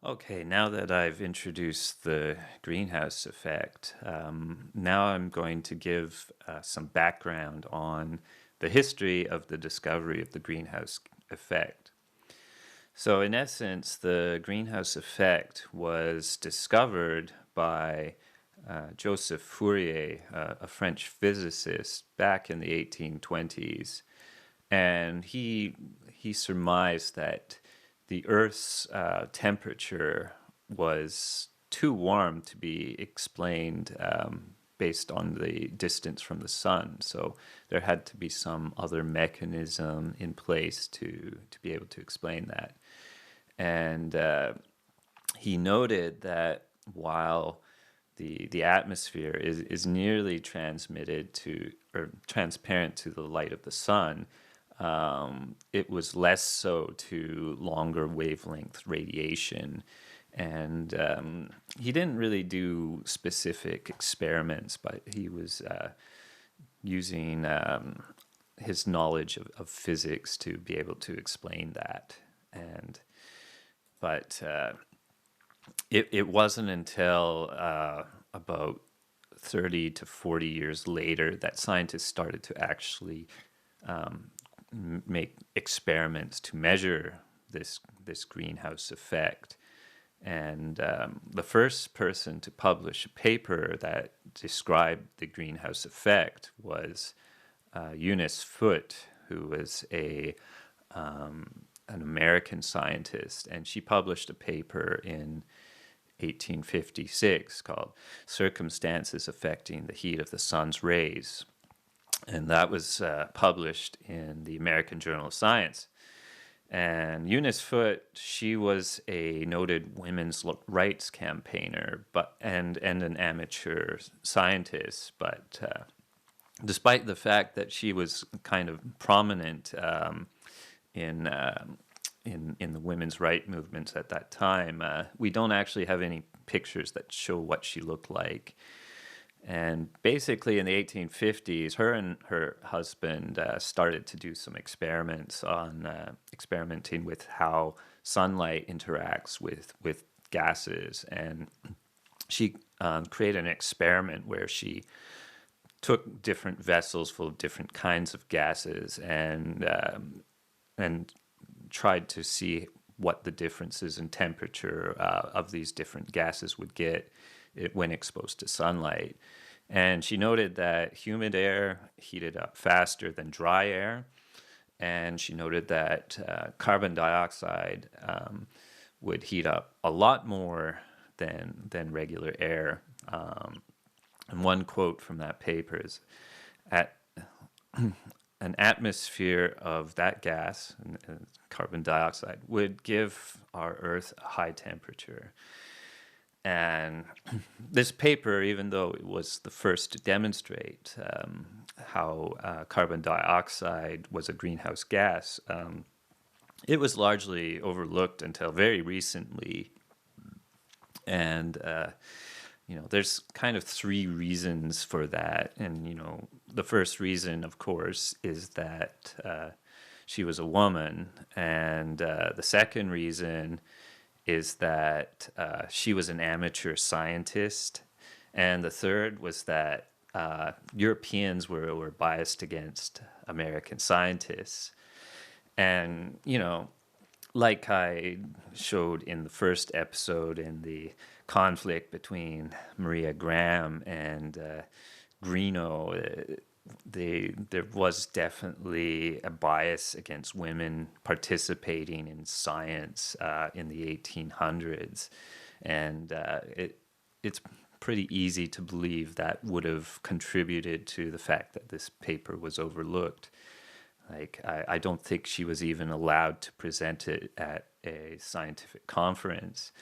Okay, now that I've introduced the greenhouse effect, now I'm going to give some background on the history of the discovery of the greenhouse effect. So, in essence, the greenhouse effect was discovered by Joseph Fourier, a French physicist, back in the 1820s, and he surmised that the Earth's temperature was too warm to be explained based on the distance from the sun. So there had to be some other mechanism in place to be able to explain that. And he noted that while the atmosphere is nearly transmitted to or transparent to the light of the sun, it was less so to longer wavelength radiation. And he didn't really do specific experiments, but he was using his knowledge of physics to be able to explain that. And but it wasn't until about 30 to 40 years later that scientists started to actually make experiments to measure this greenhouse effect. And the first person to publish a paper that described the greenhouse effect was Eunice Foote, who was an American scientist, and she published a paper in 1856 called Circumstances Affecting the Heat of the Sun's Rays. And that was published in the American Journal of Science. And Eunice Foote, she was a noted women's rights campaigner, and an amateur scientist. But despite the fact that she was kind of prominent in the women's rights movements at that time, we don't actually have any pictures that show what she looked like. And basically, in the 1850s, her and her husband started to do some experiments on experimenting with how sunlight interacts with gases. And she created an experiment where she took different vessels full of different kinds of gases and tried to see what the differences in temperature of these different gases would get when exposed to sunlight. And she noted that humid air heated up faster than dry air. And she noted that carbon dioxide would heat up a lot more than regular air. And one quote from that paper is, at an atmosphere of that gas, carbon dioxide, would give our Earth a high temperature. And this paper, even though it was the first to demonstrate how carbon dioxide was a greenhouse gas, it was largely overlooked until very recently. And there's kind of three reasons for that. And the first reason, of course, is that she was a woman, and the second reason is that she was an amateur scientist, and the third was that Europeans were biased against American scientists. And like I showed in the first episode, in the conflict between Maria Graham and Greeno, there was definitely a bias against women participating in science in the 1800s. And it's pretty easy to believe that would have contributed to the fact that this paper was overlooked. Like, I don't think she was even allowed to present it at a scientific conference.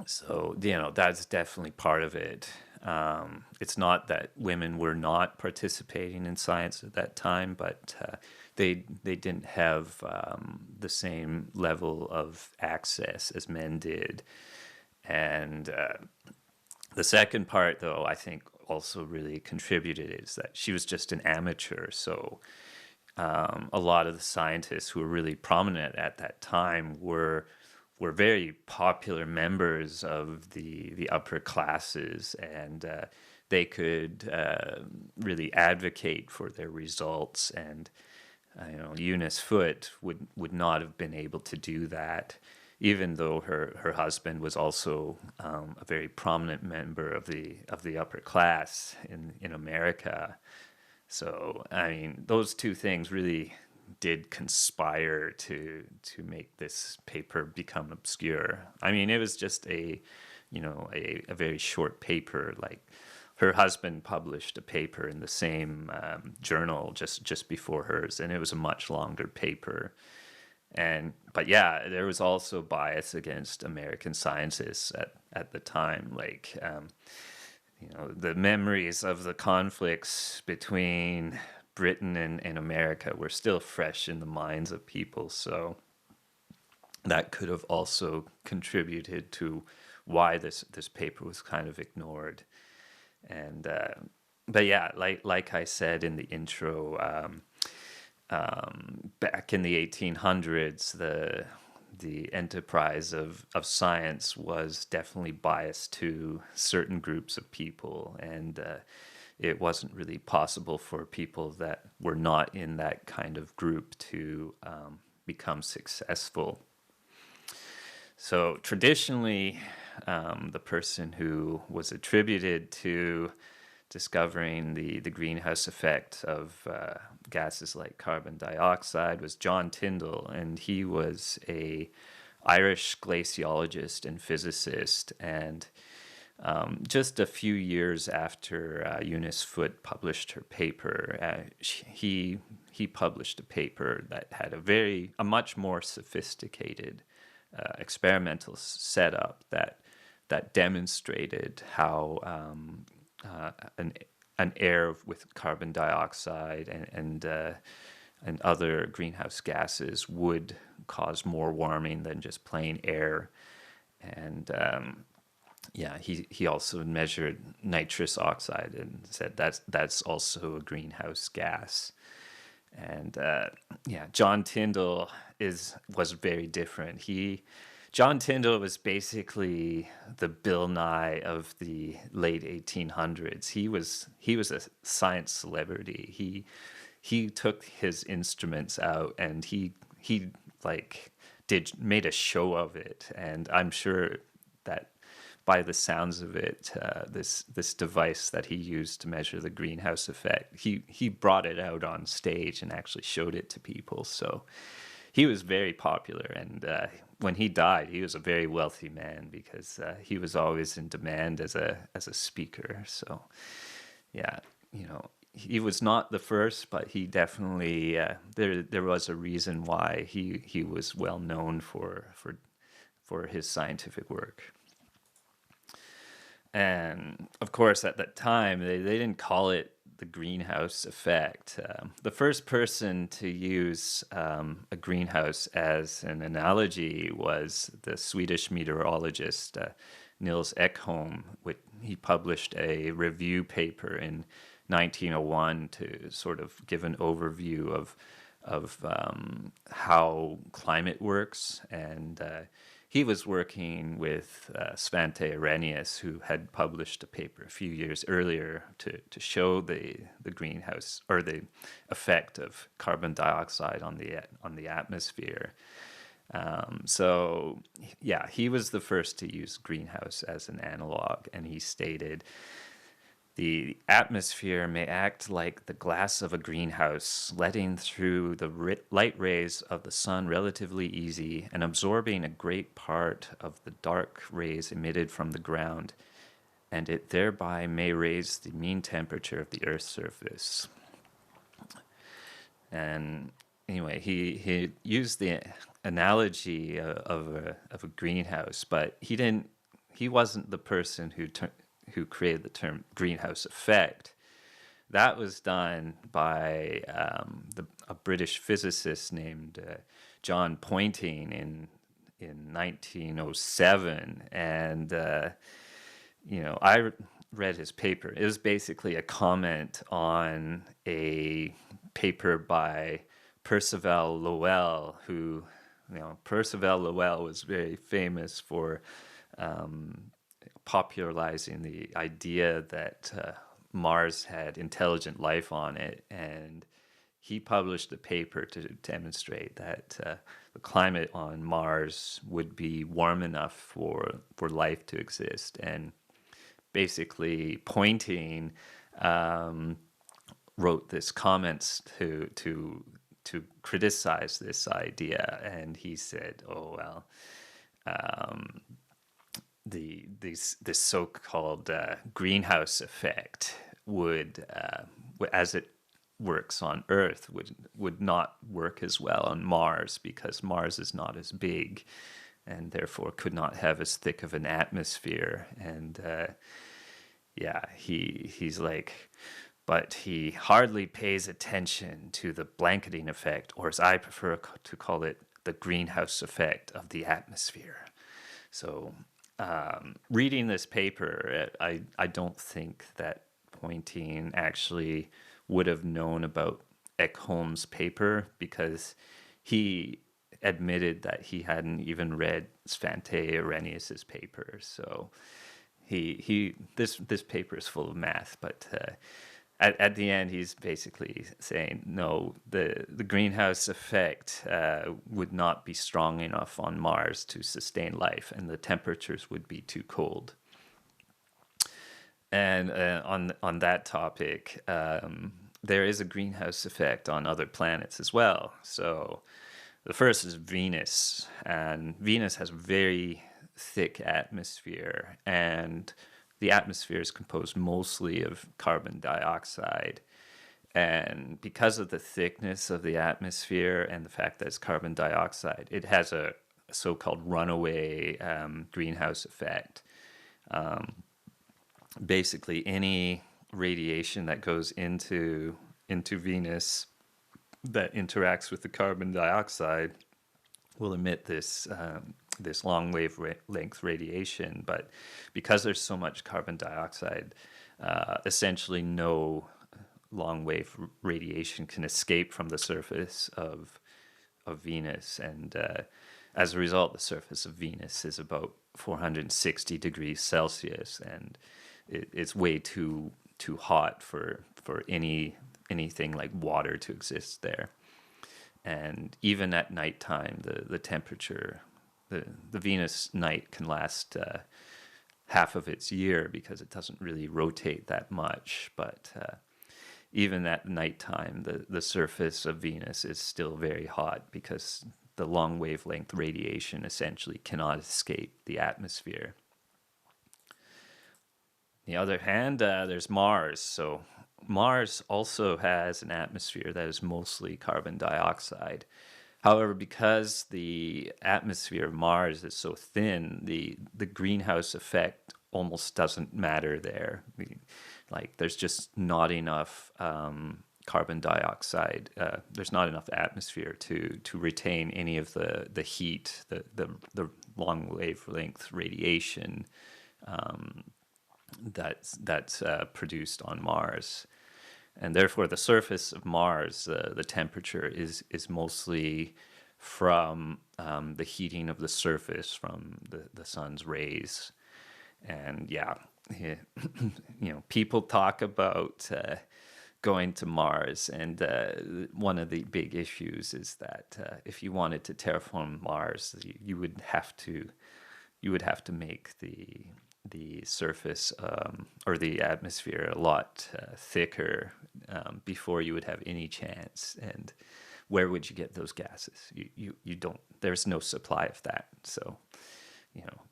So, that's definitely part of it. It's not that women were not participating in science at that time, but they didn't have the same level of access as men did. And the second part, though, I think also really contributed, is that she was just an amateur. So a lot of the scientists who were really prominent at that time were were very popular members of the upper classes, and they could really advocate for their results. And Eunice Foote would not have been able to do that, even though her husband was also a very prominent member of the upper class in America. So I mean, those two things really did conspire to make this paper become obscure. I mean, it was just a very short paper. Like, her husband published a paper in the same journal just before hers, and it was a much longer paper. But yeah, there was also bias against American scientists at the time. Like, the memories of the conflicts between Britain and America were still fresh in the minds of people. So that could have also contributed to why this paper was kind of ignored. And but yeah, like I said in the intro, back in the 1800s, the enterprise of science was definitely biased to certain groups of people, and it wasn't really possible for people that were not in that kind of group to become successful. So traditionally, the person who was attributed to discovering the greenhouse effect of gases like carbon dioxide was John Tyndall, and he was a Irish glaciologist and physicist. And just a few years after Eunice Foote published her paper, he published a paper that had a much more sophisticated experimental setup that demonstrated how an air with carbon dioxide and other greenhouse gases would cause more warming than just plain air. And he also measured nitrous oxide and said that's also a greenhouse gas. And John Tyndall was very different. John Tyndall was basically the Bill Nye of the late 1800s. He was a science celebrity. He took his instruments out and he like made a show of it. And I'm sure that by the sounds of it, this device that he used to measure the greenhouse effect, he brought it out on stage and actually showed it to people. So he was very popular, and when he died, he was a very wealthy man because he was always in demand as a speaker. So yeah, he was not the first, but he definitely there was a reason why he was well known for his scientific work. And of course, at that time, they didn't call it the greenhouse effect. The first person to use a greenhouse as an analogy was the Swedish meteorologist Nils Ekholm. He published a review paper in 1901 to sort of give an overview of how climate works. And he was working with Svante Arrhenius, who had published a paper a few years earlier to show the greenhouse or the effect of carbon dioxide on the atmosphere. So yeah, he was the first to use greenhouse as an analog, and he stated, "The atmosphere may act like the glass of a greenhouse, letting through the light rays of the sun relatively easy and absorbing a great part of the dark rays emitted from the ground, and it thereby may raise the mean temperature of the Earth's surface." And anyway, he used the analogy of a greenhouse, but he wasn't the person who created the term greenhouse effect. That was done by a British physicist named John Poynting in 1907. And, I read his paper. It was basically a comment on a paper by Percival Lowell, who Percival Lowell was very famous for popularizing the idea that Mars had intelligent life on it, and he published a paper to demonstrate that the climate on Mars would be warm enough for life to exist, and basically pointing wrote this comments to criticize this idea, and he said, "Oh well, this so-called greenhouse effect would, as it works on Earth, would not work as well on Mars because Mars is not as big, and therefore could not have as thick of an atmosphere." And he's like, but he hardly pays attention to the blanketing effect, or as I prefer to call it, the greenhouse effect of the atmosphere. So reading this paper, I don't think that Poynting actually would have known about Ekholm's paper, because he admitted that he hadn't even read Svante Arrhenius's paper. So this paper is full of math, but at the end he's basically saying no, the greenhouse effect would not be strong enough on Mars to sustain life, and the temperatures would be too cold. And on that topic, there is a greenhouse effect on other planets as well. So the first is Venus, and Venus has a very thick atmosphere, and the atmosphere is composed mostly of carbon dioxide. And because of the thickness of the atmosphere and the fact that it's carbon dioxide, it has a so-called runaway greenhouse effect. Basically, any radiation that goes into Venus that interacts with the carbon dioxide will emit this long wavelength radiation. But because there's so much carbon dioxide, essentially no long wave radiation can escape from the surface of Venus, and as a result, the surface of Venus is about 460 degrees Celsius, and it's way too hot for anything like water to exist there. And even at nighttime, the temperature, the Venus night can last half of its year because it doesn't really rotate that much. But even at nighttime, the surface of Venus is still very hot because the long wavelength radiation essentially cannot escape the atmosphere. On the other hand, there's Mars. So Mars also has an atmosphere that is mostly carbon dioxide. However, because the atmosphere of Mars is so thin, the greenhouse effect almost doesn't matter there. There's just not enough carbon dioxide. There's not enough atmosphere to retain any of the heat, the long wavelength radiation that's produced on Mars. And therefore, the surface of Mars, the temperature is mostly from the heating of the surface from the sun's rays. And people talk about going to Mars, and one of the big issues is that if you wanted to terraform Mars, you would have to make the surface or the atmosphere a lot thicker before you would have any chance. And where would you get those gases? You don't. There's no supply of that. So,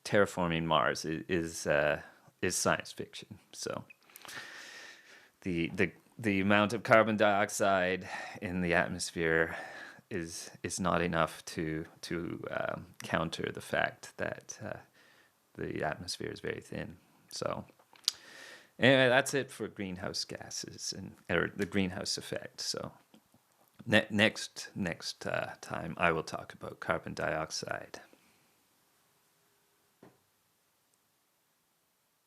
terraforming Mars is science fiction. So, the amount of carbon dioxide in the atmosphere is not enough to counter the fact that the atmosphere is very thin. So anyway, that's it for greenhouse gases or the greenhouse effect. So next time I will talk about carbon dioxide.